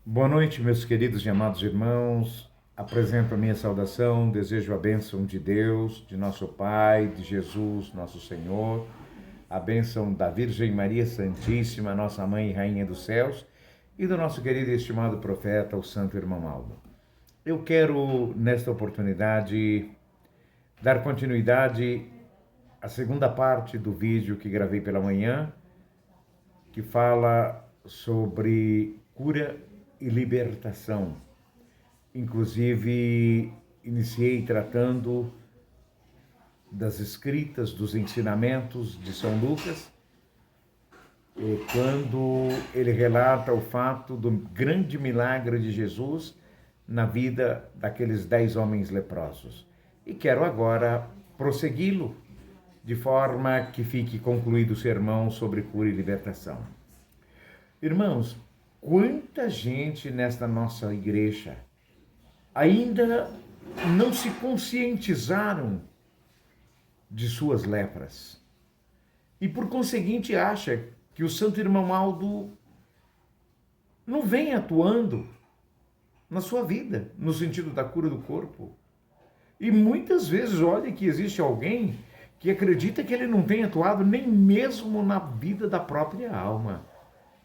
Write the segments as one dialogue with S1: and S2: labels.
S1: Boa noite, meus queridos e amados irmãos. Apresento a minha saudação, desejo a bênção de Deus, de nosso Pai, de Jesus, nosso Senhor, a bênção da Virgem Maria Santíssima, nossa Mãe e Rainha dos Céus, e do nosso querido e estimado profeta, o Santo Irmão Aldo. Eu quero, nesta oportunidade, dar continuidade à segunda parte do vídeo que gravei pela manhã, que fala sobre cura e libertação. Inclusive, iniciei tratando das escritas, dos ensinamentos de São Lucas, quando ele relata o fato do grande milagre de Jesus na vida daqueles 10 homens leprosos. E quero agora prossegui-lo, de forma que fique concluído o sermão sobre cura e libertação. Irmãos, quanta gente nesta nossa igreja ainda não se conscientizaram de suas lepras e, por conseguinte, acha que o Santo Irmão Aldo não vem atuando na sua vida, no sentido da cura do corpo. E muitas vezes, olha que existe alguém que acredita que ele não tem atuado nem mesmo na vida da própria alma.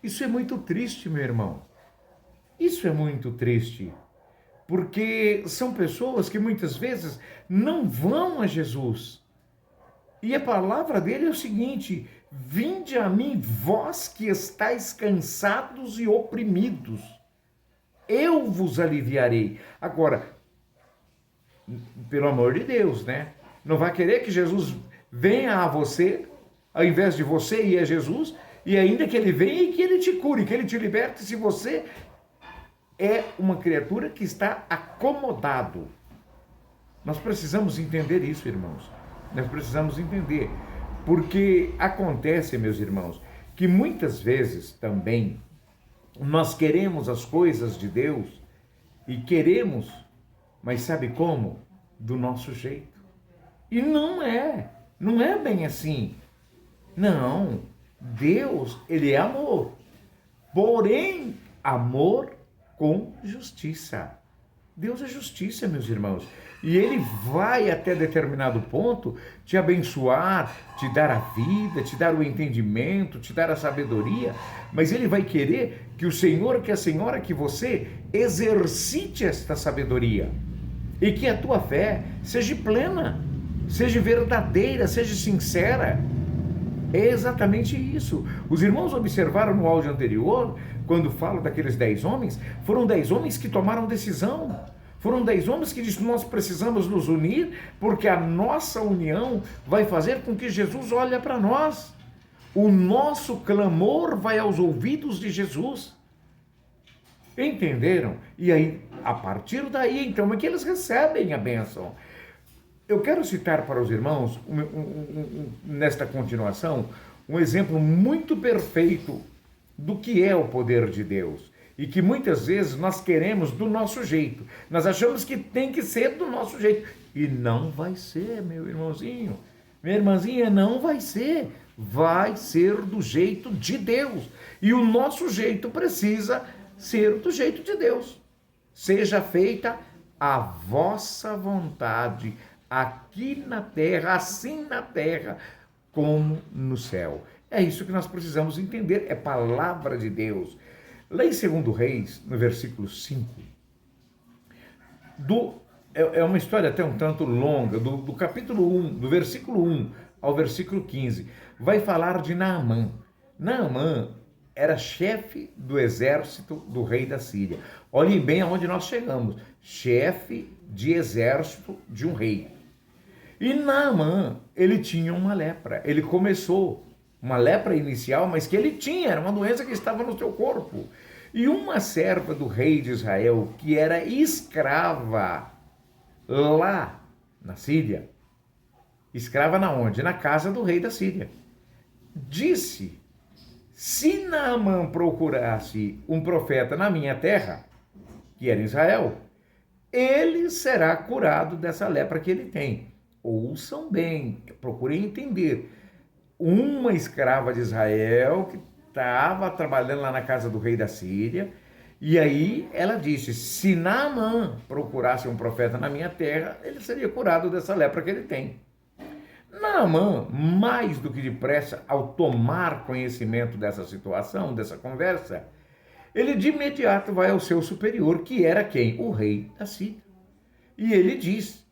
S1: Isso é muito triste, meu irmão. Isso é muito triste. Porque são pessoas que muitas vezes não vão a Jesus. E a palavra dele é o seguinte: vinde a mim, vós que estáis cansados e oprimidos, eu vos aliviarei. Agora, pelo amor de Deus, né? Não vai querer que Jesus venha a você, ao invés de você ir a Jesus, e ainda que ele venha e que ele te cure, que ele te liberte, se você é uma criatura que está acomodado. Nós precisamos entender isso, irmãos. Nós precisamos entender. Porque acontece, meus irmãos, que muitas vezes também nós queremos as coisas de Deus e queremos, mas sabe como? Do nosso jeito. E não é bem assim. Não, Deus, ele é amor. Porém, amor com justiça. Deus é justiça, meus irmãos. E ele vai até determinado ponto te abençoar, te dar a vida, te dar o entendimento, te dar a sabedoria, mas ele vai querer que o Senhor, que a Senhora, que você exercite esta sabedoria e que a tua fé seja plena, seja verdadeira, seja sincera. É exatamente isso. Os irmãos observaram no áudio anterior, quando falo daqueles 10 homens, foram 10 homens que tomaram decisão. Foram 10 homens que disseram: nós precisamos nos unir, porque a nossa união vai fazer com que Jesus olhe para nós. O nosso clamor vai aos ouvidos de Jesus. Entenderam? E aí, a partir daí, então, é que eles recebem a bênção. Eu quero citar para os irmãos, nesta continuação, um exemplo muito perfeito do que é o poder de Deus. E que muitas vezes nós queremos do nosso jeito. Nós achamos que tem que ser do nosso jeito. E não vai ser, meu irmãozinho. Minha irmãzinha, não vai ser. Vai ser do jeito de Deus. E o nosso jeito precisa ser do jeito de Deus. Seja feita a vossa vontade, aqui na terra, assim na terra, como no céu. É isso que nós precisamos entender, é palavra de Deus. Lá em 2 Reis, no versículo 5, é uma história até um tanto longa, do capítulo 1, do versículo 1 ao versículo 15, vai falar de Naamã. Naamã era chefe do exército do rei da Síria. Olhem bem aonde nós chegamos, chefe de exército de um rei. E Naamã, ele tinha uma lepra. Ele começou uma lepra inicial, mas que ele tinha, era uma doença que estava no seu corpo. E uma serva do rei de Israel, que era escrava lá na Síria, escrava na onde? Na casa do rei da Síria, disse: se Naamã procurasse um profeta na minha terra, que era Israel, ele será curado dessa lepra que ele tem. Ouçam bem, procurem entender. Uma escrava de Israel que estava trabalhando lá na casa do rei da Síria E aí ela disse, se Naamã procurasse um profeta na minha terra, ele seria curado dessa lepra que ele tem. Naamã, mais do que depressa, ao tomar conhecimento dessa situação, dessa conversa, ele de imediato vai ao seu superior, que era quem? O rei da Síria. E ele diz,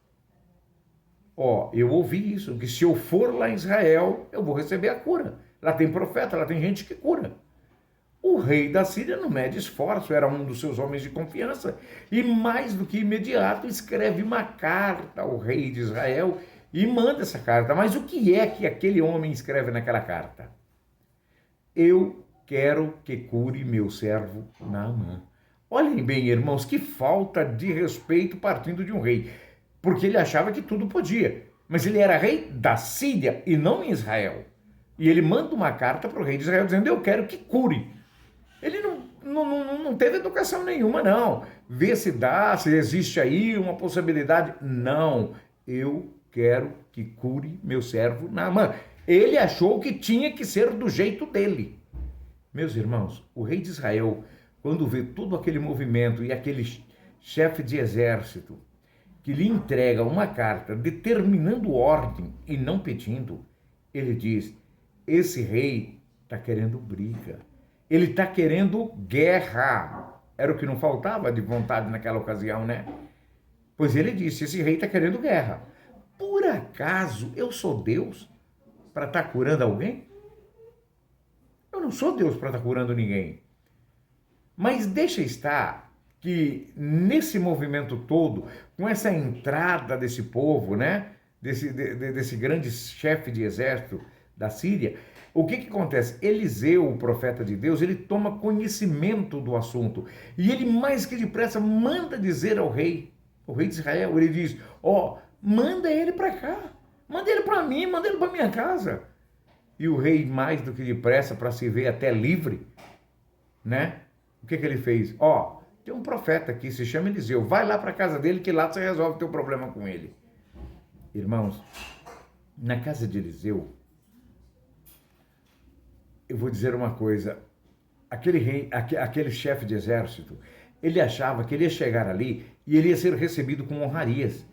S1: eu ouvi isso, que se eu for lá em Israel, eu vou receber a cura. Lá tem profeta, lá tem gente que cura. O rei da Síria não mede esforço, era um dos seus homens de confiança. E mais do que imediato, escreve uma carta ao rei de Israel e manda essa carta. Mas o que é que aquele homem escreve naquela carta? Eu quero que cure meu servo Naamã. Olhem bem, irmãos, que falta de respeito partindo de um rei. Porque ele achava que tudo podia. Mas ele era rei da Síria e não em Israel. E ele manda uma carta para o rei de Israel dizendo, eu quero que cure. Ele não teve educação nenhuma, não. Vê se dá, se existe aí uma possibilidade. Não, eu quero que cure meu servo Naamã. Ele achou que tinha que ser do jeito dele. Meus irmãos, o rei de Israel, quando vê todo aquele movimento e aquele chefe de exército que lhe entrega uma carta determinando ordem e não pedindo, ele diz, esse rei está querendo briga. Ele está querendo guerra. Era o que não faltava de vontade naquela ocasião, né? Pois ele disse, esse rei está querendo guerra. Por acaso eu sou Deus para estar curando alguém? Eu não sou Deus para estar curando ninguém. Mas deixa estar que nesse movimento todo, com essa entrada desse povo, né? Desse grande chefe de exército da Síria, o que acontece? Eliseu, o profeta de Deus, ele toma conhecimento do assunto. E ele, mais que depressa, manda dizer ao rei, o rei de Israel, ele diz, manda ele para cá, manda ele para mim, manda ele para minha casa. E o rei, mais do que depressa, para se ver até livre, né? O que ele fez? Tem um profeta aqui, se chama Eliseu, vai lá para a casa dele que lá você resolve o teu problema com ele. Irmãos, na casa de Eliseu, eu vou dizer uma coisa, aquele rei, aquele chefe de exército, ele achava que ele ia chegar ali e ele ia ser recebido com honrarias.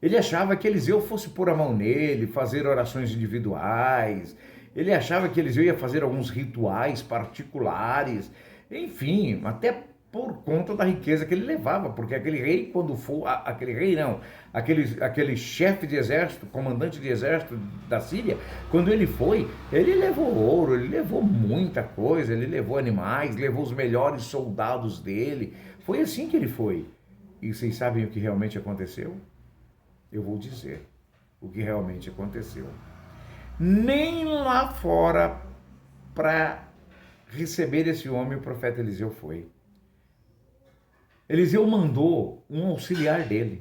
S1: Ele achava que Eliseu fosse pôr a mão nele, fazer orações individuais, ele achava que Eliseu ia fazer alguns rituais particulares, enfim, até por conta da riqueza que ele levava, porque aquele rei, quando for, aquele chefe de exército, comandante de exército da Síria, quando ele foi, ele levou ouro, ele levou muita coisa, ele levou animais, levou os melhores soldados dele, foi assim que ele foi. E vocês sabem o que realmente aconteceu? Eu vou dizer o que realmente aconteceu. Nem lá fora, para receber esse homem, o profeta Eliseu foi. Eliseu mandou um auxiliar dele,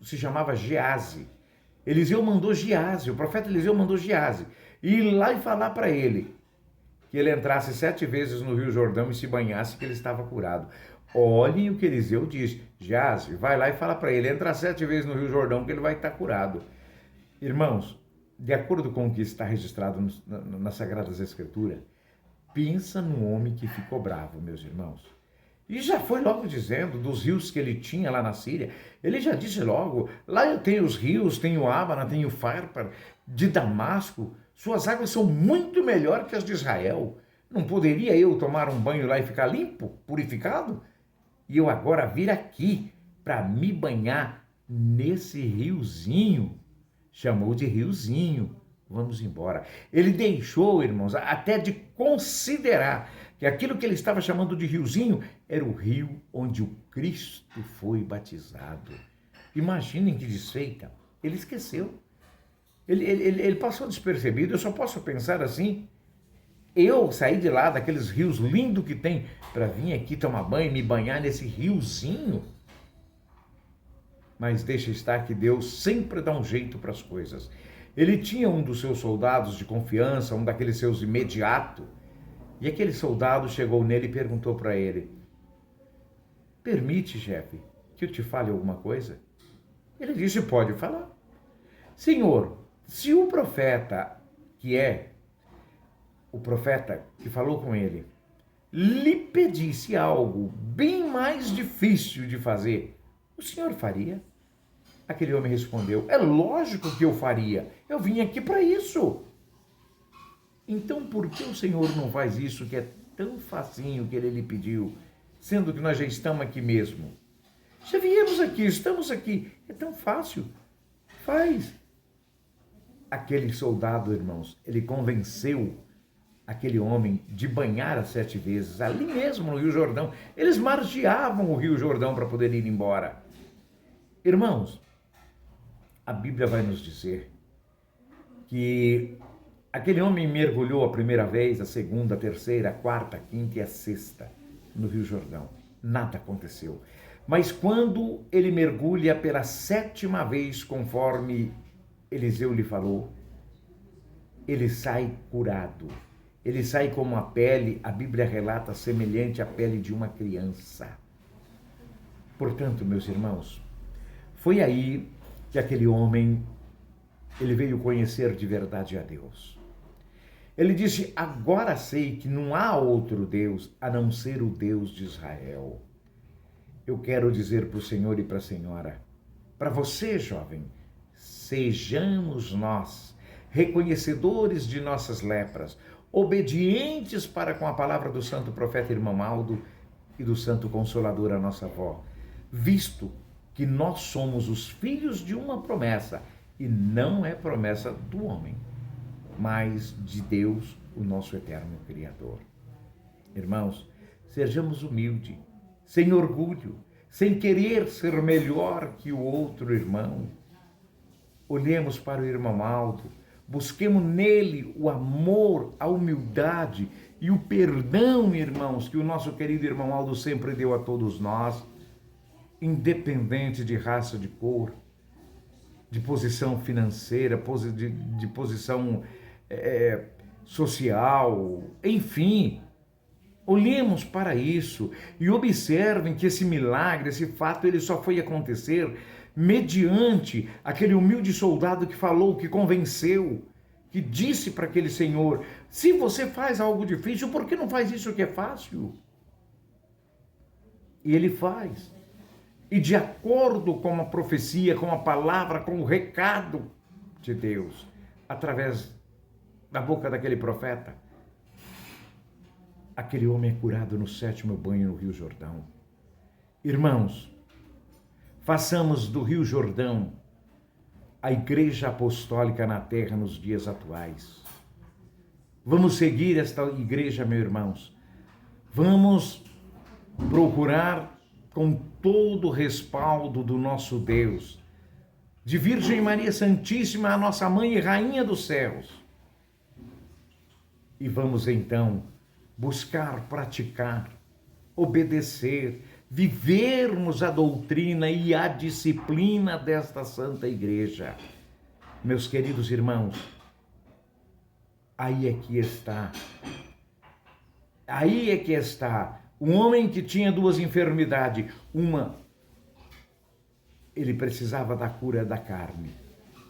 S1: se chamava Geazi. Eliseu mandou Geazi, o profeta Eliseu mandou Geazi, ir lá e falar para ele que ele entrasse 7 vezes no Rio Jordão e se banhasse, que ele estava curado. Olhem o que Eliseu diz, Geazi, vai lá e fala para ele, entra 7 vezes no Rio Jordão que ele vai estar curado. Irmãos, de acordo com o que está registrado nas Sagradas Escrituras, pensa num homem que ficou bravo, meus irmãos. E já foi logo dizendo dos rios que ele tinha lá na Síria. Ele já disse logo, lá eu tenho os rios, tenho Abana, tenho Farpar, de Damasco. Suas águas são muito melhor que as de Israel. Não poderia eu tomar um banho lá e ficar limpo, purificado? E eu agora vir aqui para me banhar nesse riozinho. Chamou de riozinho. Vamos embora. Ele deixou, irmãos, até de considerar que aquilo que ele estava chamando de riozinho era o rio onde o Cristo foi batizado. Imaginem que desfeita. Ele esqueceu. Ele passou despercebido. Eu só posso pensar assim. Eu saí de lá, daqueles rios lindos que tem, para vir aqui tomar banho, me banhar nesse riozinho. Mas deixa estar que Deus sempre dá um jeito para as coisas. Ele tinha um dos seus soldados de confiança, um daqueles seus imediato, e aquele soldado chegou nele e perguntou para ele, permite, chefe, que eu te fale alguma coisa? Ele disse, pode falar. Senhor, se o profeta, que é o profeta que falou com ele, lhe pedisse algo bem mais difícil de fazer, o senhor faria? Aquele homem respondeu: é lógico que eu faria, eu vim aqui para isso. Então por que o senhor não faz isso que é tão facinho que ele lhe pediu, sendo que nós já estamos aqui mesmo? Já viemos aqui, estamos aqui, é tão fácil, faz. Aquele soldado, irmãos, ele convenceu aquele homem de banhar as 7 vezes, ali mesmo no Rio Jordão. Eles margeavam o Rio Jordão para poder ir embora. Irmãos, a Bíblia vai nos dizer que aquele homem mergulhou a primeira vez, a segunda, a terceira, a quarta, a quinta e a sexta no Rio Jordão. Nada aconteceu. Mas quando ele mergulha pela 7ª vez, conforme Eliseu lhe falou, ele sai curado. Ele sai com uma pele, a Bíblia relata, semelhante à pele de uma criança. Portanto, meus irmãos, foi aí que aquele homem, ele veio conhecer de verdade a Deus. Ele disse: agora sei que não há outro Deus a não ser o Deus de Israel. Eu quero dizer para o Senhor e para a senhora, para você, jovem, sejamos nós reconhecedores de nossas lepras, obedientes para com a palavra do santo profeta irmão Aldo e do santo consolador, a nossa avó, visto que nós somos os filhos de uma promessa, e não é promessa do homem, mas de Deus, o nosso eterno Criador. Irmãos, sejamos humildes, sem orgulho, sem querer ser melhor que o outro irmão. Olhemos para o irmão Aldo, busquemos nele o amor, a humildade e o perdão, irmãos, que o nosso querido irmão Aldo sempre deu a todos nós, independente de raça, de cor, de posição financeira, de posição social, enfim. Olhemos para isso e observem que esse milagre, esse fato, ele só foi acontecer mediante aquele humilde soldado que falou, que convenceu, que disse para aquele senhor: se você faz algo difícil, por que não faz isso que é fácil? E ele faz. E de acordo com a profecia, com a palavra, com o recado de Deus, através da boca daquele profeta, aquele homem é curado no 7º banho no Rio Jordão. Irmãos, façamos do Rio Jordão a igreja apostólica na terra nos dias atuais. Vamos seguir esta igreja, meus irmãos. Vamos procurar, com todo o respaldo do nosso Deus, de Virgem Maria Santíssima, a nossa Mãe e Rainha dos Céus. E vamos então buscar, praticar, obedecer, vivermos a doutrina e a disciplina desta Santa Igreja. Meus queridos irmãos, aí é que está. Aí é que está. Um homem que tinha 2 enfermidades. Uma, ele precisava da cura da carne,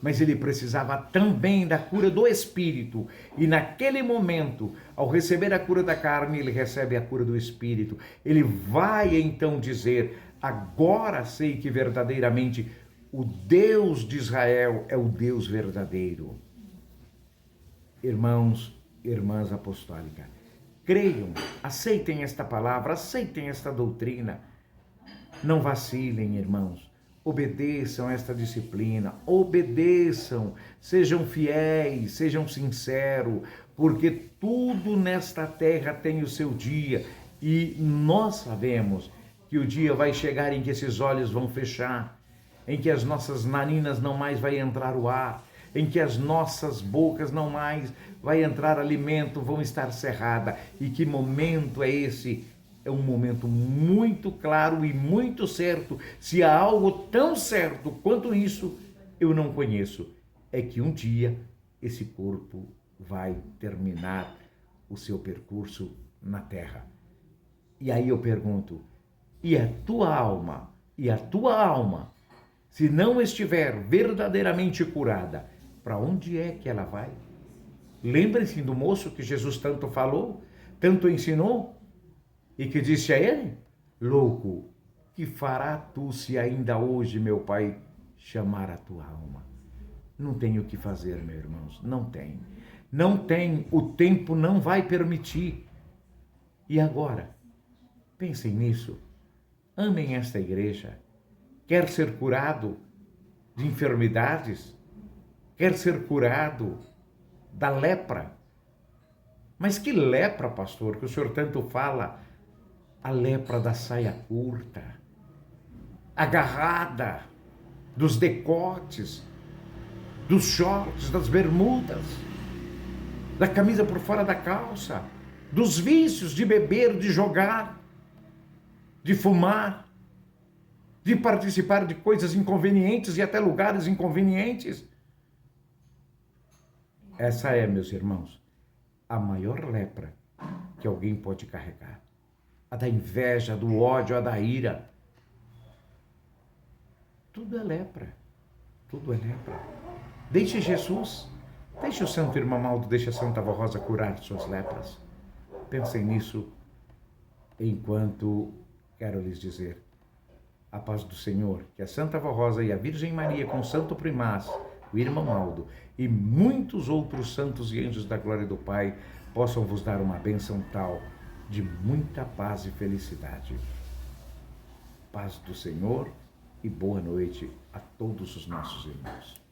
S1: mas ele precisava também da cura do espírito. E naquele momento, ao receber a cura da carne, ele recebe a cura do espírito. Ele vai então dizer: agora sei que verdadeiramente o Deus de Israel é o Deus verdadeiro. Irmãos, irmãs apostólicas, creiam, aceitem esta palavra, aceitem esta doutrina. Não vacilem, irmãos. Obedeçam esta disciplina, obedeçam, sejam fiéis, sejam sinceros, porque tudo nesta terra tem o seu dia, e nós sabemos que o dia vai chegar em que esses olhos vão fechar, em que as nossas narinas não mais vai entrar o ar, em que as nossas bocas não mais vai entrar alimento, vão estar cerradas. E que momento é esse? É um momento muito claro e muito certo. Se há algo tão certo quanto isso, eu não conheço. É que um dia esse corpo vai terminar o seu percurso na terra. E aí eu pergunto: e a tua alma? E a tua alma, se não estiver verdadeiramente curada, para onde é que ela vai? Lembre-se do moço que Jesus tanto falou, tanto ensinou. e que disse a ele: louco, que fará tu se ainda hoje, meu pai, chamar a tua alma? Não tem o que fazer, meus irmãos, não tem. Não tem, o tempo não vai permitir. E agora? Pensem nisso. Amem esta igreja. Quer ser curado de enfermidades? Quer ser curado da lepra? Mas que lepra, pastor, que o senhor tanto fala? A lepra da saia curta, agarrada, dos decotes, dos shorts, das bermudas, da camisa por fora da calça, dos vícios de beber, de jogar, de fumar, de participar de coisas inconvenientes e até lugares inconvenientes. Essa é, meus irmãos, a maior lepra que alguém pode carregar. A da inveja, do ódio, a da ira. Tudo é lepra. Tudo é lepra. Deixe Jesus, deixe o Santo Irmamaldo, deixe a Santa Avó Rosa curar suas lepras. Pensem nisso enquanto quero lhes dizer a paz do Senhor, que a Santa Avó Rosa e a Virgem Maria com o Santo Primaz, o Irmamaldo e muitos outros santos e anjos da glória do Pai possam vos dar uma bênção tal de muita paz e felicidade. Paz do Senhor e boa noite a todos os nossos irmãos.